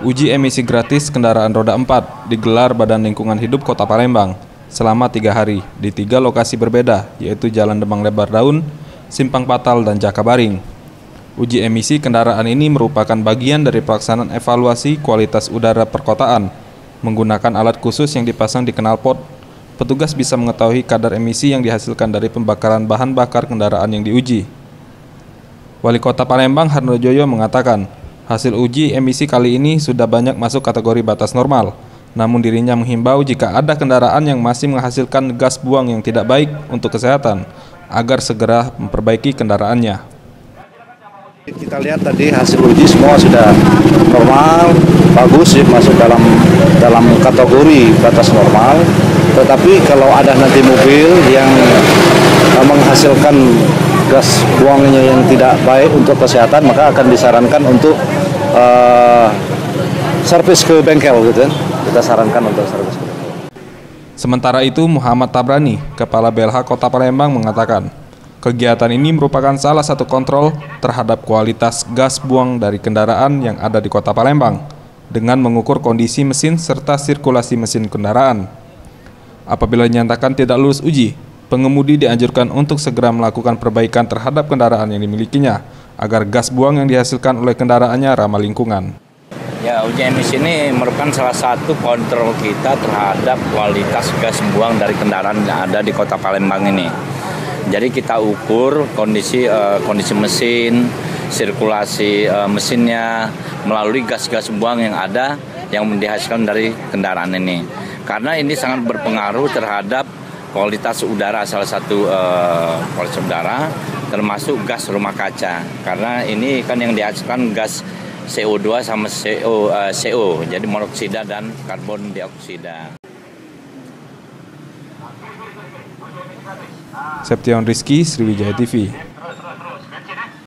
Uji emisi gratis kendaraan roda 4 digelar Badan Lingkungan Hidup Kota Palembang selama 3 hari di 3 lokasi berbeda, yaitu Jalan Demang Lebar Daun, Simpang Patal, dan Jakabaring. Uji emisi kendaraan ini merupakan bagian dari pelaksanaan evaluasi kualitas udara perkotaan. Menggunakan alat khusus yang dipasang di knalpot, petugas bisa mengetahui kadar emisi yang dihasilkan dari pembakaran bahan bakar kendaraan yang diuji. Wali Kota Palembang Harnojoyo mengatakan, hasil uji emisi kali ini sudah banyak masuk kategori batas normal. Namun dirinya menghimbau jika ada kendaraan yang masih menghasilkan gas buang yang tidak baik untuk kesehatan, agar segera memperbaiki kendaraannya. Kita lihat tadi hasil uji semua sudah normal, bagus, masuk dalam kategori batas normal. Tetapi kalau ada nanti mobil yang menghasilkan gas buangnya yang tidak baik untuk kesehatan, maka akan disarankan untuk servis ke bengkel, gitu kan. Kita sarankan untuk servis ke bengkel. Sementara itu, Muhammad Tabrani, Kepala BLH Kota Palembang mengatakan, kegiatan ini merupakan salah satu kontrol terhadap kualitas gas buang dari kendaraan yang ada di Kota Palembang dengan mengukur kondisi mesin serta sirkulasi mesin kendaraan. Apabila dinyatakan tidak lulus uji, pengemudi dianjurkan untuk segera melakukan perbaikan terhadap kendaraan yang dimilikinya agar gas buang yang dihasilkan oleh kendaraannya ramah lingkungan. Ya, uji emisi ini merupakan salah satu kontrol kita terhadap kualitas gas buang dari kendaraan yang ada di Kota Palembang ini. Jadi kita ukur kondisi mesin, sirkulasi mesinnya melalui gas-gas buang yang ada yang dihasilkan dari kendaraan ini. Karena ini sangat berpengaruh terhadap kualitas udara, salah satu kualitas udara termasuk gas rumah kaca. Karena ini kan yang dihasilkan gas CO2 sama CO, jadi monoksida dan karbon dioksida. Septian Rizky, Sriwijaya TV.